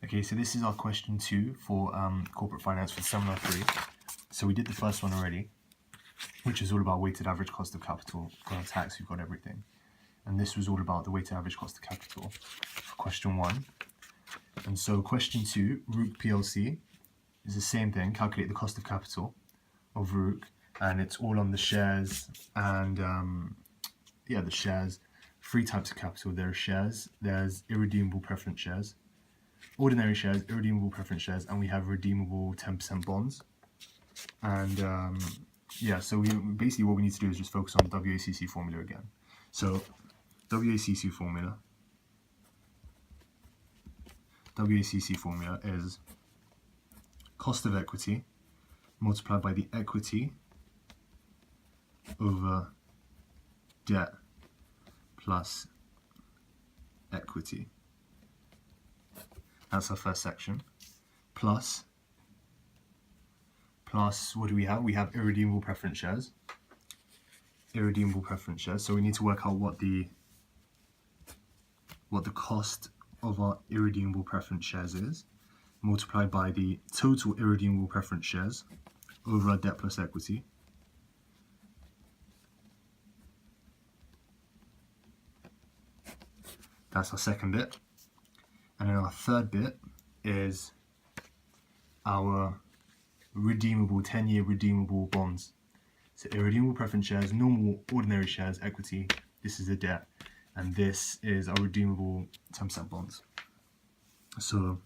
Okay, so this is our question 2 for corporate finance for seminar 3. So we did the first one already, which is all about weighted average cost of capital. We've got our tax, we've got everything. And this was all about the weighted average cost of capital for question 1. And so question 2, Rook PLC, is the same thing. Calculate the cost of capital of Rook, and it's all on the shares and the shares. 3 types of capital. There are shares, there's irredeemable preference shares, ordinary shares, irredeemable preference shares, and we have redeemable 10% bonds. And so basically what we need to do is just focus on WACC formula again. So WACC formula is cost of equity multiplied by the equity over debt plus equity. That's our first section. Plus, what do we have? We have irredeemable preference shares. Irredeemable preference shares. So we need to work out what the cost of our irredeemable preference shares is, multiplied by the total irredeemable preference shares over our debt plus equity. That's our second bit. And then our third bit is our redeemable 10-year redeemable bonds. So irredeemable preference shares, normal ordinary shares, equity, this is the debt, and this is our redeemable 10% bonds. So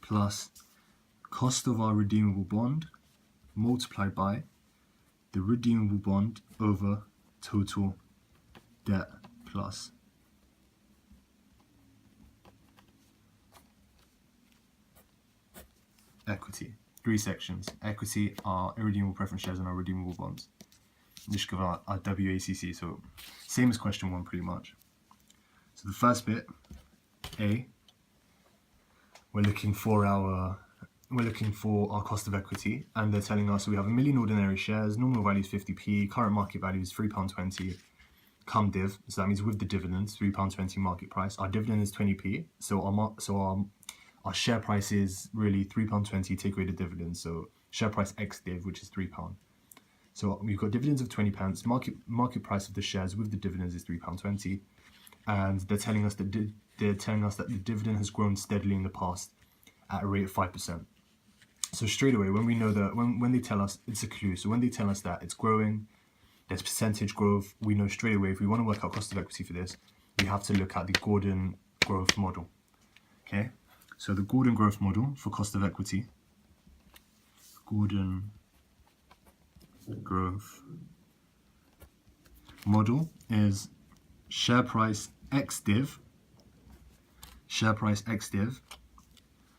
plus cost of our redeemable bond multiplied by the redeemable bond over total debt plus equity. 3 sections. Equity, our irredeemable preference shares, and our redeemable bonds. Just give our WACC. So same as question 1 pretty much. So the first bit, A, we're looking for our cost of equity, and they're telling us we have 1 million ordinary shares, nominal value is 50p, current market value is £3.20, cum div, so that means with the dividends, £3.20 market price. Our dividend is 20p, so our share price is really £3.20, take away the dividends, so share price ex div, which is £3. So we've got dividends of 20p, market price of the shares with the dividends is £3.20, and they're telling us that the dividend has grown steadily in the past at a rate of 5%. So straight away, when we know that, when they tell us, it's a clue. So when they tell us that it's growing, there's percentage growth, we know straight away if we want to work out cost of equity for this, we have to look at the Gordon growth model. Okay. So the Gordon growth model for cost of equity, Gordon growth model is share price x div,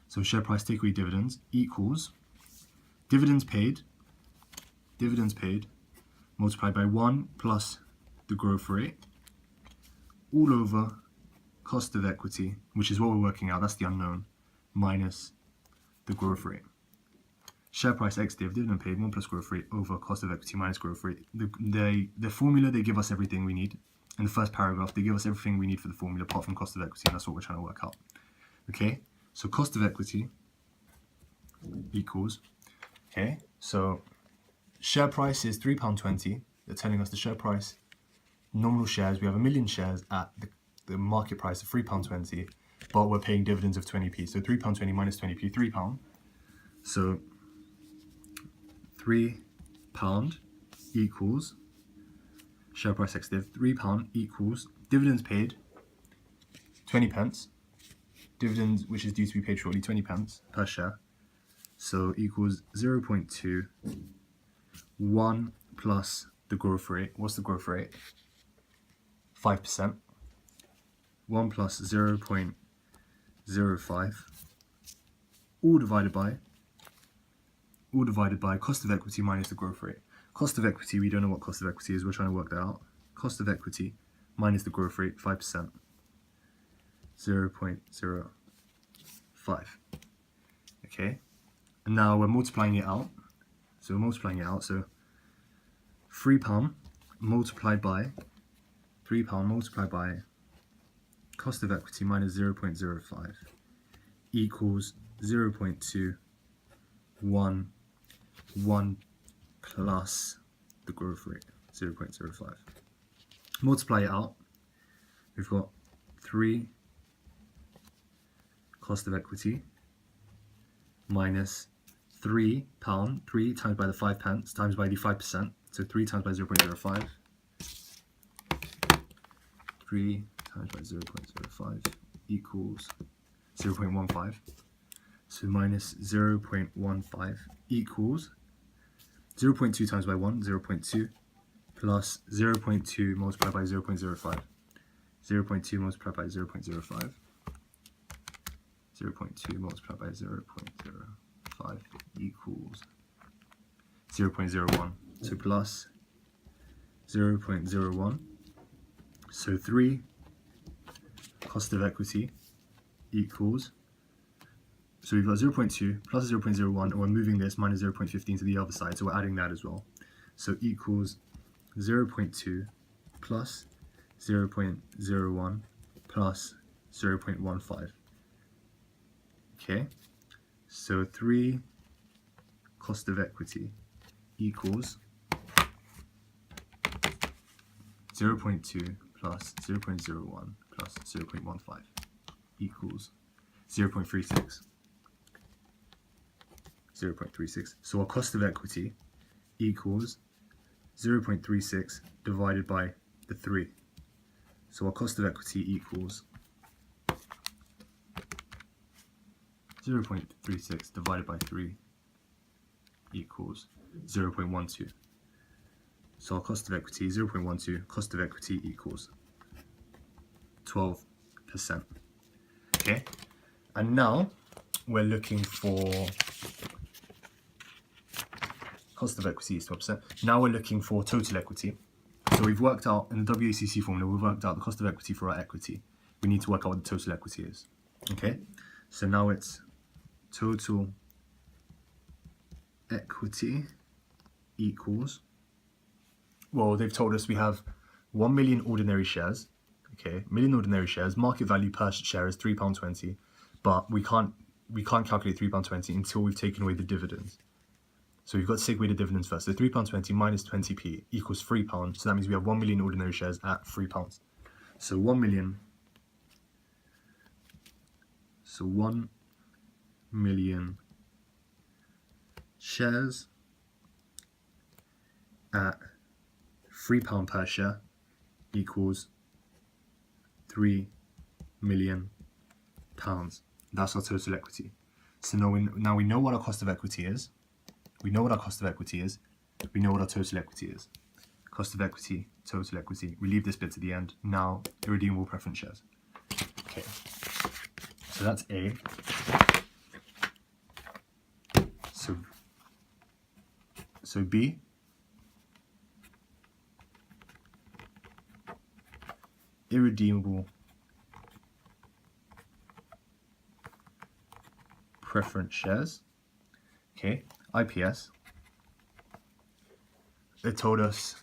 so share price take away dividends equals dividends paid multiplied by 1 plus the growth rate all over cost of equity, which is what we're working out, that's the unknown, minus the growth rate. Share price x div, dividend paid, 1 plus growth rate over cost of equity minus growth rate. The formula, they give us everything we need. In the first paragraph, they give us everything we need for the formula apart from cost of equity, and that's what we're trying to work out. Okay, so cost of equity equals, okay, so share price is £3.20. They're telling us the share price, nominal shares, we have 1 million shares at the market price of £3.20, but we're paying dividends of 20p. So £3.20 minus 20p, £3. So £3 equals share price x div, £3 equals dividends paid 20p, dividends which is due to be paid shortly 20p per share, so equals 0.2, 1 plus the growth rate. What's the growth rate? 5%. 1 plus 0.05, all divided by cost of equity minus the growth rate. Cost of equity, we don't know what cost of equity is, we're trying to work that out. Cost of equity minus the growth rate, 5%, 0.05. Okay, and now we're multiplying it out. So so £3 multiplied by cost of equity minus 0.05 equals 0.211 plus the growth rate, 0.05. Multiply it out. We've got 3 cost of equity minus £3, 3 times by the 5 pence times by the 5%, so 3 times by 0.05, 3 times by 0.05 equals 0.15, so minus 0.15 equals 0.2 times by 1, 0.2, plus 0.2 multiplied by 0.05, 0.2 multiplied by 0.05, 0.2 multiplied by 0.05 equals 0.01. So plus 0.01. So 3 cost of equity equals, so we've got 0.2 plus 0.01, and we're moving this minus 0.15 to the other side, so we're adding that as well. So equals 0.2 plus 0.01 plus 0.15. Okay, so 3 cost of equity equals 0.2 plus 0.01 plus 0.15 equals 0.36. 0.36. So our cost of equity equals 0.36 divided by the 3. So our cost of equity equals 0.36 divided by 3 equals 0.12. So our cost of equity is 0.12, cost of equity equals 12%. Okay, and now we're looking for cost of equity is 12%. Now we're looking for total equity. So we've worked out in the WACC formula, we've worked out the cost of equity for our equity. We need to work out what the total equity is. Okay, so now it's total equity equals, well, they've told us we have 1 million ordinary shares. Okay, million ordinary shares, market value per share is £3.20, but we can't calculate £3.20 until we've taken away the dividends. So we've got to take away the dividends first. So £3.20 minus 20p equals £3. So that means we have 1 million ordinary shares at £3. So 1 million. So 1 million shares at £3 per share equals £3 million. That's our total equity. So now we know what our cost of equity is. We know what our cost of equity is. We know what our total equity is. Cost of equity, total equity. We leave this bit to the end. Now, irredeemable preference shares. Okay. So that's A. So B. Irredeemable preference shares. Okay. IPS, they told us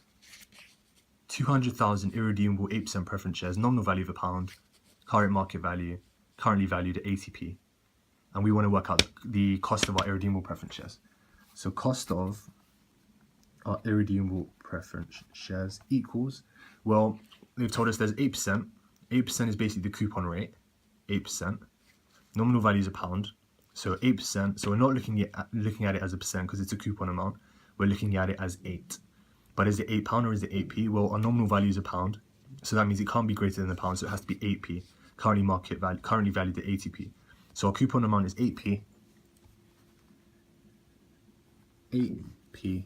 200,000 irredeemable 8% preference shares, nominal value of £1, current market value, currently valued at 80p. And we want to work out the cost of our irredeemable preference shares. So cost of our irredeemable preference shares equals, well, they've told us there's 8%. 8% is basically the coupon rate, 8%. Nominal value is £1. So 8%, so we're not looking at it as a percent because it's a coupon amount. We're looking at it as 8. But is it £8 or is it 8p? Well, our nominal value is £1. So that means it can't be greater than £1, so it has to be 8p. Currently valued at 80p. So our coupon amount is 8p. 8p.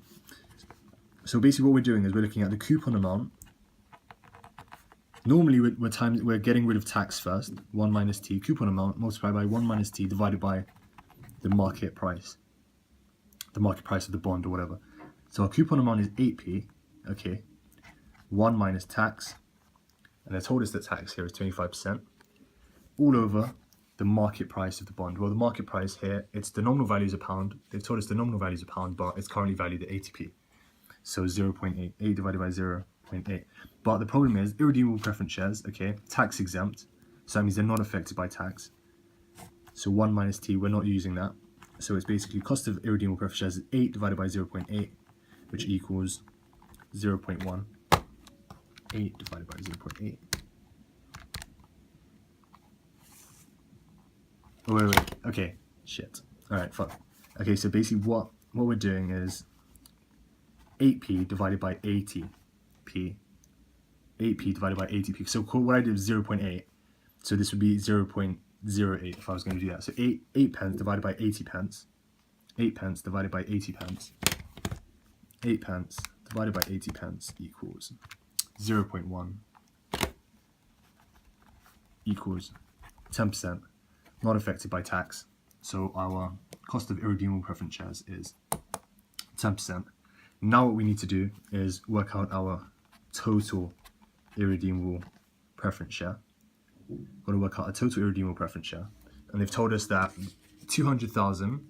So basically what we're doing is we're looking at the coupon amount. Normally we're getting rid of tax first, 1 minus t, coupon amount multiplied by 1 minus t divided by the market price of the bond or whatever. So our coupon amount is 8p, okay, 1 minus tax, and they told us that tax here is 25%, all over the market price of the bond. Well, the market price here, it's the nominal value is £1. They've told us the nominal value is £1, but it's currently valued at 80p. So 0.8, 8 divided by 0.8. But the problem is, irredeemable preference shares, okay, tax exempt, so that means they're not affected by tax. So 1 minus t, we're not using that. So it's basically cost of irredeemable preference shares is 8 divided by 0.8, which equals 0.1. 8 divided by 0.8. Oh, wait. Okay, shit. Alright, fuck. Okay, so basically what we're doing is 8p divided by 80p. 8p divided by 80p. So what I did was 0.8. So this would be 0.08 if I was going to do that. So 8 pence divided by 80 pence. 8 pence divided by 80 pence. 8 pence divided by 80 pence equals 0.1 equals 10%, not affected by tax. So our cost of irredeemable preference shares is 10%. Now what we need to do is work out our total irredeemable preference share. Got to work out a total irredeemable preference share. And they've told us that 200,000,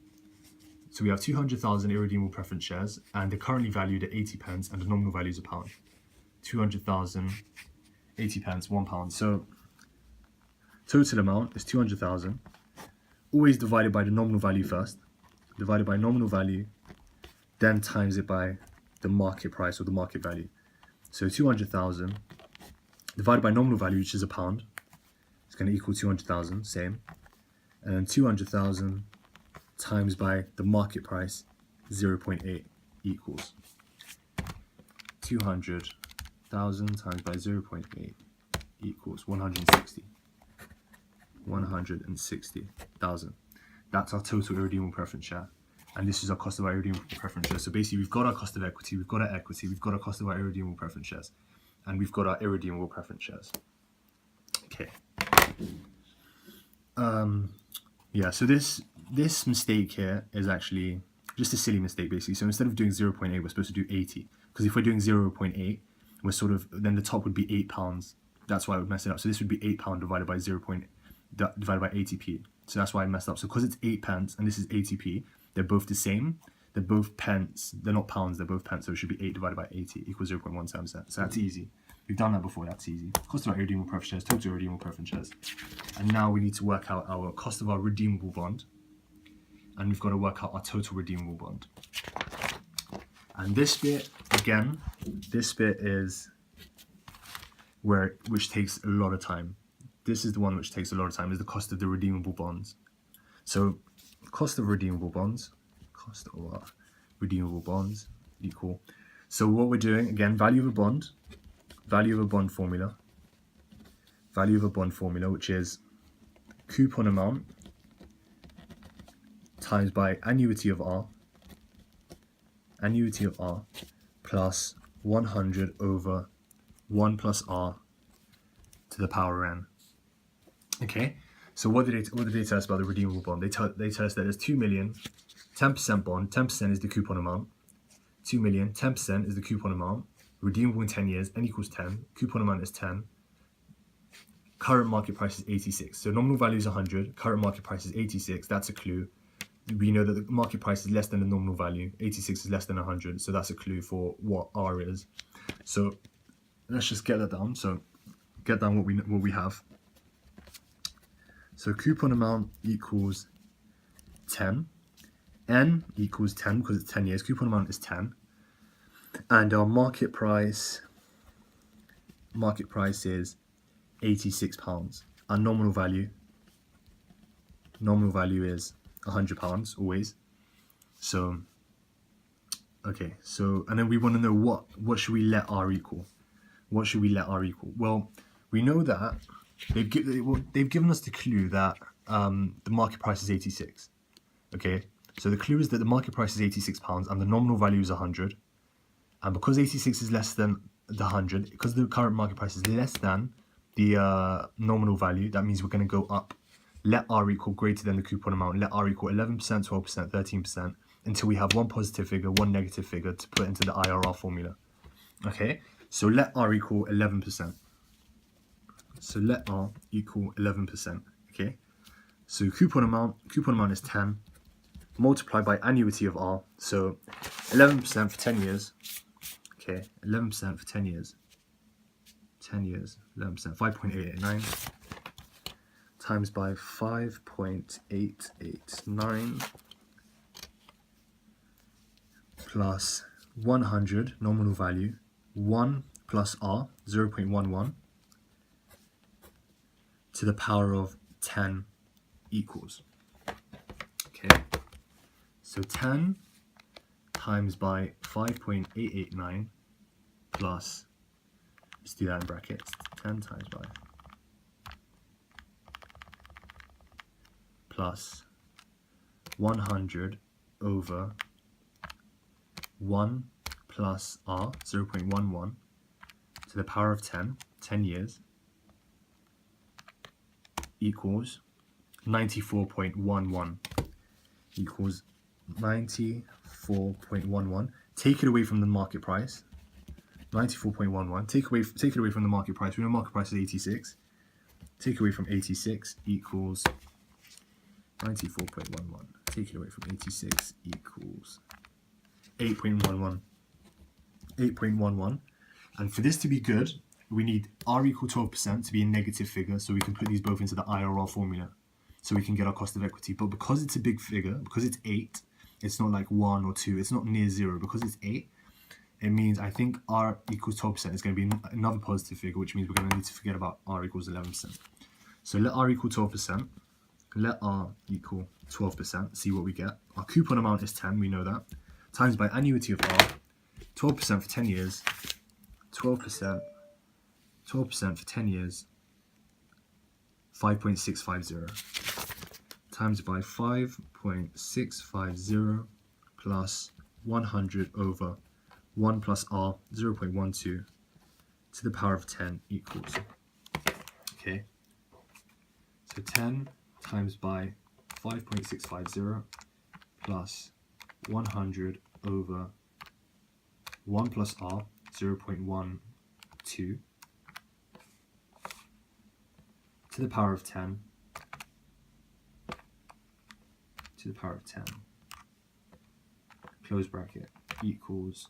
so we have 200,000 irredeemable preference shares, and they're currently valued at 80 pence, and the nominal value is £1. 200,000, 80 pence, £1. So total amount is 200,000. Always divided by the nominal value first. Divided by nominal value, then times it by the market price or the market value. So 200,000 divided by nominal value, which is £1, is going to equal 200,000, same. And then 200,000 times by the market price, 0.8 equals 200,000 times by 0.8 equals 160. 160,000. That's our total irredeemable preference share. And this is our cost of our irredeemable preference shares. So basically we've got our cost of equity, we've got our equity, we've got our cost of our irredeemable preference shares, and we've got our irredeemable preference shares. Okay. Yeah, so this mistake here is actually just a silly mistake basically. So instead of doing 0.8, we're supposed to do 80. Because if we're doing 0.8, we're sort of, then the top would be £8. That's why I would mess it up. So this would be £8 divided by divided by 80p. So that's why I messed up. So because it's 8 pence and this is 80p, they're both the same. They're both pence. They're not pounds, they're both pence. So it should be 8 divided by 80 equals 0.17%. So that's easy. We've done that before, that's easy. Cost of our irredeemable preference shares, total irredeemable preference shares. And now we need to work out our cost of our redeemable bond. And we've got to work out our total redeemable bond. And this bit, again, this bit is which takes a lot of time. This is the one which takes a lot of time, is the cost of the redeemable bonds. So cost of redeemable bonds, equal. So what we're doing, again, value of a bond formula, which is coupon amount times by annuity of R plus 100 over 1 plus R to the power n. Okay, so what did they tell us about the redeemable bond? They tell us that there's 2 million, 10% bond, 10% is the coupon amount. 2 million, 10% is the coupon amount. Redeemable in 10 years, n equals 10. Coupon amount is 10. Current market price is 86. So nominal value is 100. Current market price is 86. That's a clue. We know that the market price is less than the nominal value. 86 is less than 100. So that's a clue for what R is. So let's just get that down. So get down what we have. So coupon amount equals 10. N equals 10 because it's 10 years. Coupon amount is 10. And our market price is £86. Our nominal value is £100 always. So okay, so and then we want to know what should we let R equal? What should we let R equal? Well, we know that they've given us the clue that the market price is 86. Okay, so the clue is that the market price is £86 and the nominal value is 100. And because 86 is less than the 100, because the current market price is less than the nominal value, that means we're going to go up. Let R equal greater than the coupon amount. Let R equal 11%, 12%, 13%, until we have one positive figure, one negative figure to put into the IRR formula. Okay, so let R equal 11%. So let R equal 11%. Okay, so coupon amount is 10, multiplied by annuity of R. So 11% for 10 years. Okay, 11% for 10 years. 10 years, 11%, 5.889 times by 5.889 plus 100 nominal value, 1 plus r, 0.11, to the power of 10 equals. Okay, so 10 times by 5.889 plus, let's do that in brackets, 10 times by plus 100 over 1 plus r, 0.11, to the power of 10, 10 years, equals 94.11, equals 94.11. Take it away from the market price, 94.11. Take it away from the market price. We know market price is 86. Take away from 86 equals 94.11. Take it away from 86 equals 8.11. 8.11. And for this to be good, we need r equal 12% to be a negative figure, so we can put these both into the IRR formula, so we can get our cost of equity. But because it's a big figure, because it's 8, it's not like 1 or 2, it's not near 0. Because it's 8, it means I think r equals 12% is going to be another positive figure, which means we're going to need to forget about r equals 11%. So let r equal 12%, let r equal 12%, see what we get. Our coupon amount is 10, we know that, times by annuity of r, 12% for 10 years, 12% for 10 years, 5.650, times by 5.650 plus 100 over 1 plus r, 0.12, to the power of 10 equals. Okay, so 10 times by 5.650 plus 100 over 1 plus r, 0.12, to the power of 10, to the power of 10, close bracket, equals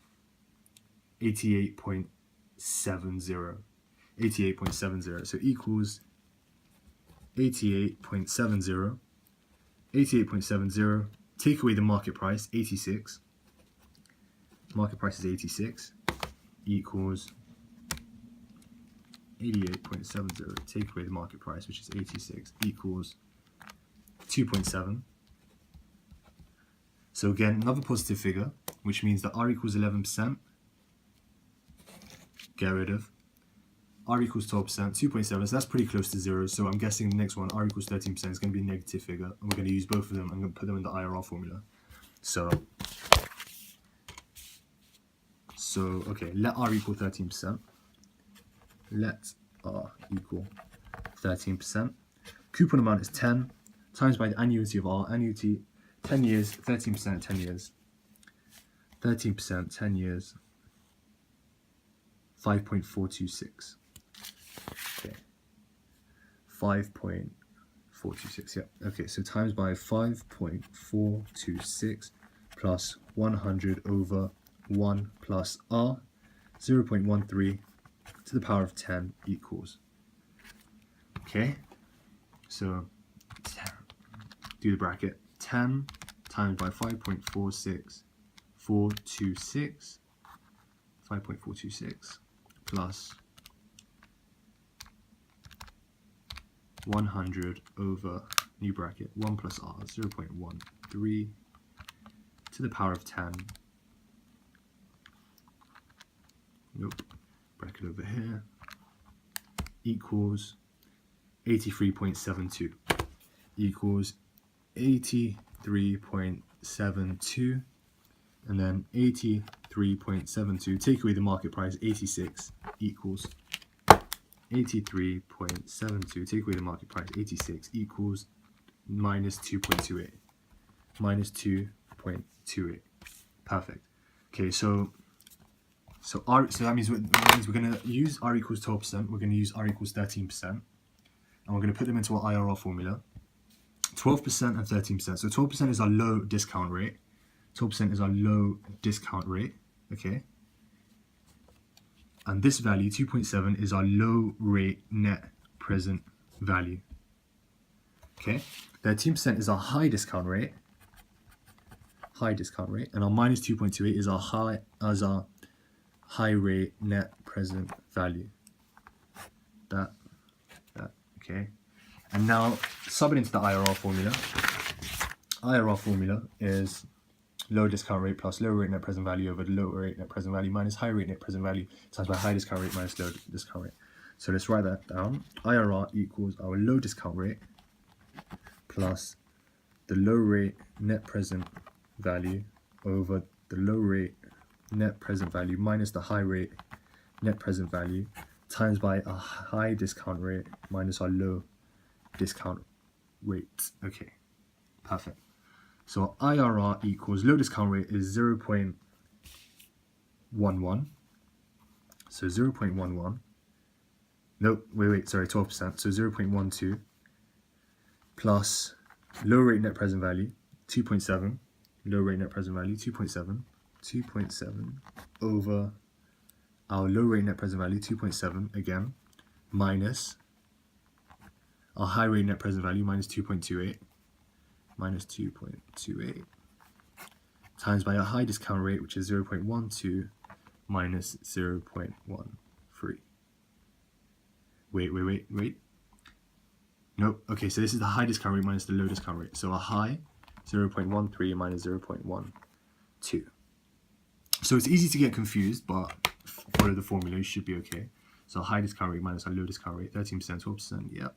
88.70. 88.70. So equals 88.70. 88.70. Take away the market price, 86. Market price is 86. Equals 88.70. Take away the market price, which is 86, equals 2.7. So again, another positive figure, which means that r equals 11%. Get rid of. R equals 12%, 2.7, so that's pretty close to 0. So I'm guessing the next one, r equals 13%, is going to be a negative figure. And we're going to use both of them. I'm going to put them in the IRR formula. So okay, let r equal 13%. Let r equal 13%. Coupon amount is 10, times by the annuity of r. Annuity, 10 years, 13%, 10 years. 13%, 10 years. 5.426. Okay. 5.426. Yeah. Okay. So times by 5.426 plus 100 over 1 plus r, 0.13, to the power of 10 equals. Okay. So do the bracket. 10 times by 5.426 plus 100 over new bracket 1 plus r, 0.13, to the power of 10. Nope. Bracket over here equals 83.72. Equals 83.72, and then 83.72. Take away the market price, 86, equals 83.72. Take away the market price, 86, equals minus 2.28. Minus 2.28. Perfect. Okay, so that means we're going to use r equals 12%. We're going to use r equals 13%, and we're going to put them into our IRR formula. 12% and 13%. So 12% is our low discount rate. 12% is our low discount rate. Okay. And this value, 2.7, is our low rate net present value. Okay, 13% is our high discount rate. And our minus 2.28 is our high rate net present value. That, okay. And now sub it into the IRR formula. IRR formula is low discount rate plus low rate net present value over the low rate net present value minus high rate net present value times by high discount rate minus low discount rate. So let's write that down. IRR equals our low discount rate plus the low rate net present value over the low rate net present value minus the high rate net present value times by a high discount rate minus our low discount rate. Okay, perfect. So IRR equals low discount rate is 0.11. So 0.11. Nope, wait, sorry, 12%. So 0.12 plus low rate net present value, 2.7. Low rate net present value, 2.7 over our low rate net present value, 2.7 again, minus our high rate net present value, minus 2.28, times by a high discount rate, which is 0.12 minus 0.13. Wait. Nope. Okay, so this is the high discount rate minus the low discount rate. So a high 0.13 minus 0.12. So it's easy to get confused, but follow the formula, you should be okay. So a high discount rate minus a low discount rate, 13%, 12%, yep.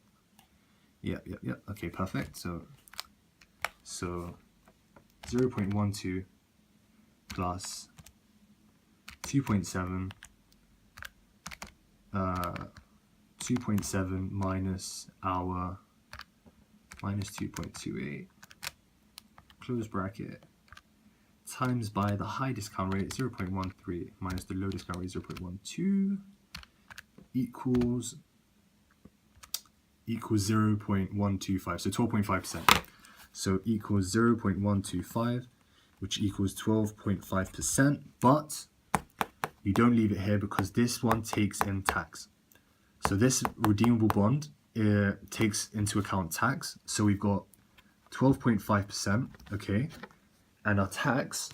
Okay, perfect. So 0.12 plus 2.7 2.7 minus our minus 2.28 close bracket times by the high discount rate 0.13 minus the low discount rate 0.12 equals 0.125, so 12.5%. So equals 0.125, which equals 12.5%, but you don't leave it here because this one takes in tax. So this redeemable bond takes into account tax. So we've got 12.5%, okay? And our tax,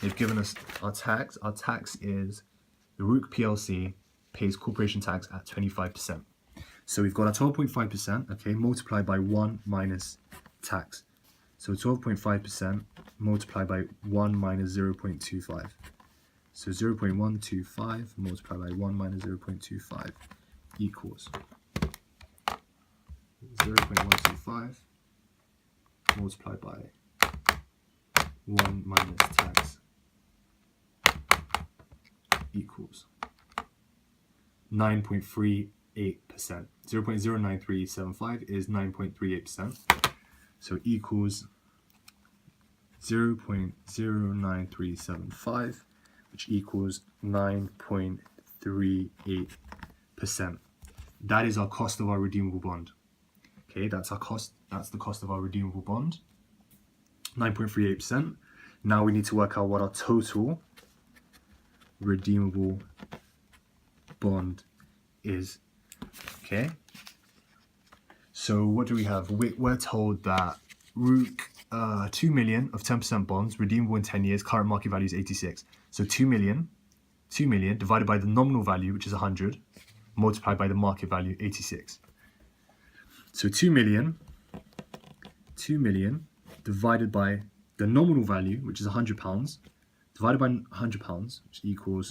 they've given us our tax. Our tax is the Rook PLC pays corporation tax at 25%. So we've got our 12.5%, okay, multiplied by 1 minus tax. So 12.5% multiplied by 1 minus 0.25. So 0.125 multiplied by 1 minus 0.25 equals 0.125 multiplied by 1 minus tax equals 9.38%. 0.09375 is 9.38%. So equals 0.09375, which equals 9.38%. That is our cost of our redeemable bond. Okay, that's our cost. That's the cost of our redeemable bond. 9.38%. Now we need to work out what our total redeemable bond is. Okay. So what do we have? We're told that Rook 2 million of 10% bonds redeemable in 10 years. Current market value is 86. So 2 million divided by the nominal value, which is 100, multiplied by the market value, 86. So 2 million divided by the nominal value, which is £100, divided by £100, which equals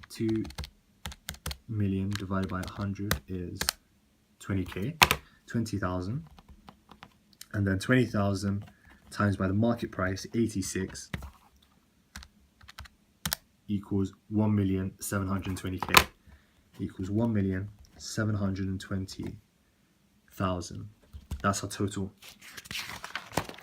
2 million divided by 100 is 20k, 20,000, and then 20,000 times by the market price, 86, equals 1,720k, equals 1,720,000. That's our total.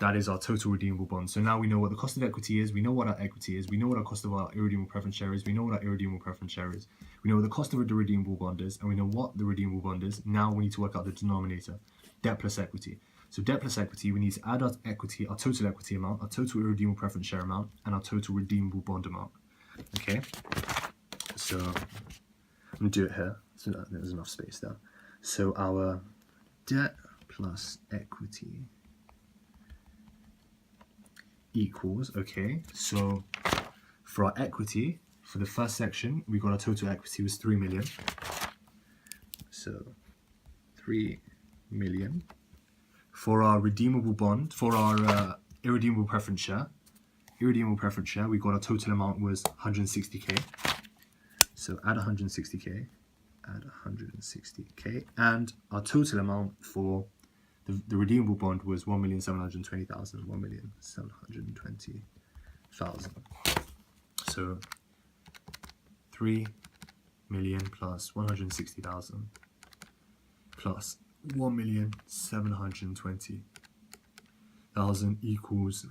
That is our total redeemable bond. So now we know what the cost of equity is, we know what our equity is, we know what our cost of our irredeemable preference share is, we know what our irredeemable preference share is, we know what the cost of the redeemable bond is, and we know what the redeemable bond is. Now we need to work out the denominator, debt plus equity. So debt plus equity, we need to add our equity, our total equity amount, our total irredeemable preference share amount, and our total redeemable bond amount. Okay, so I'm going to do it here, so that there's enough space there. So our debt plus equity equals, okay, so for our equity, for the first section, we got our total equity was 3 million. So 3 million. For our redeemable bond, for our irredeemable preference share, we got our total amount was 160k. So add 160k, and our total amount for the redeemable bond was 1,720,000, 1,720,000. So 3 million plus 160,000 plus 1,720,000 equals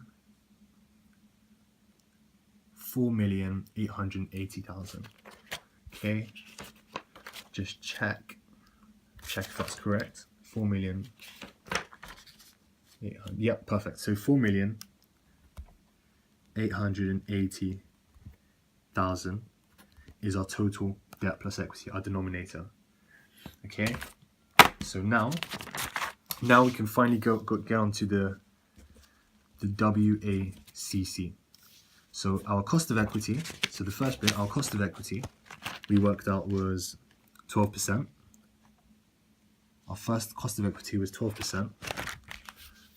4,880,000. Okay, just check if that's correct. 4,800,000. Yep, perfect. So 4,880,000 is our total debt plus equity, our denominator. Okay, so now we can finally get onto the WACC. So our cost of equity, so the first bit, our cost of equity, we worked out was 12%. Our first cost of equity was 12%.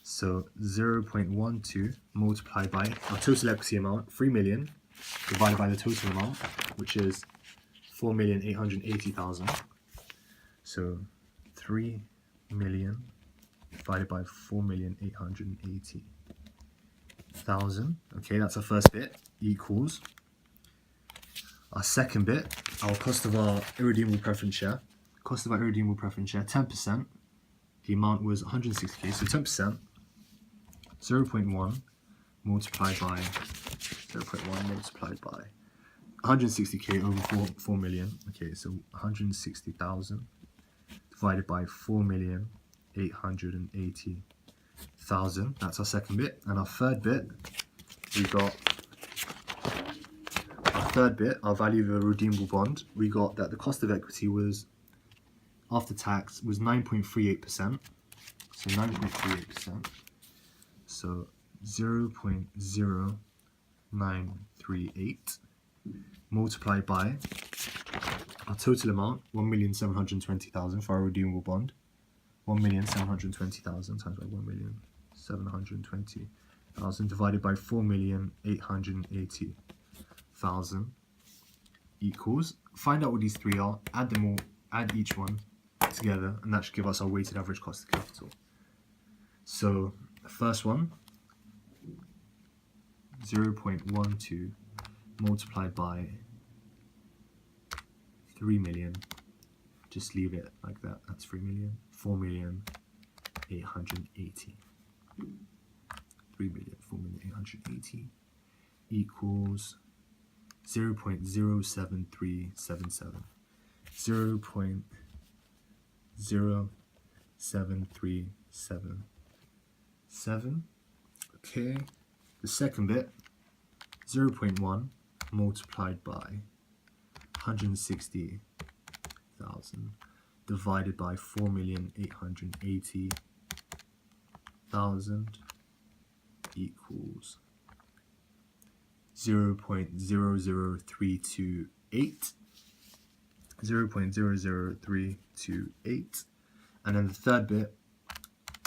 So 0.12 multiplied by our total equity amount, 3 million, divided by the total amount, which is 4,880,000. So 3 million divided by 4,880,000. Okay, that's our first bit, equals our second bit, our cost of our irredeemable preference share. Cost of our irredeemable preference share, 10%. The amount was 160k, so 10%. 0.1 multiplied by 160k over 4 million. Okay, so 160,000 divided by 4,880,000. That's our second bit. And our third bit, we got our value of a redeemable bond. We got that the cost of equity was, after tax, was 9.38%. So 9.38%. So 0.0938 multiplied by our total amount, 1,720,000 for our redeemable bond. 1,720,000 times by 1,720,000 divided by 4,880,000 equals, find out what these three are, add them all, add each one together, and that should give us our weighted average cost of capital. So the first one, 0.12 multiplied by 3 million, just leave it like that, that's 3 million, 4,880,000. 3,4,880,000 equals 0.07377. 0.07377. Okay, the second bit, 0.1 multiplied by 160,000 divided by 4,880,000 equals 0.00328. 0.00328. And then the third bit,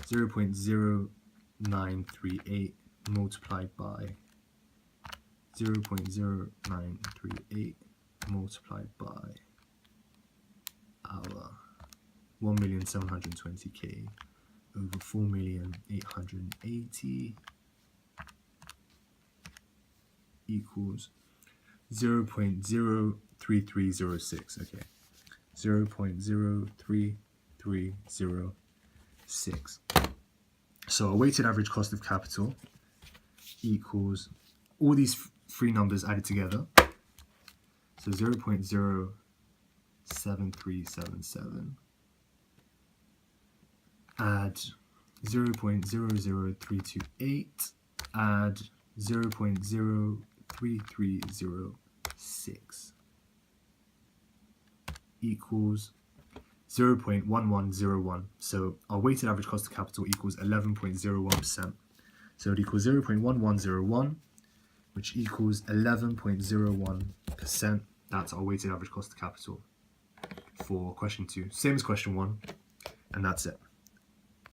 0.0938 multiplied by 0.0938 multiplied by our 1,720k over 4,880,000 equals 0.03306. Okay, 0.03306. So our weighted average cost of capital equals all these three numbers added together. So 0.07377 add 0.00328 add 0.03306 equals 0.1101. So our weighted average cost of capital equals 11.01%. So it equals 0.1101, which equals 11.01%. That's our weighted average cost of capital for question 2. Same as question 1, and that's it.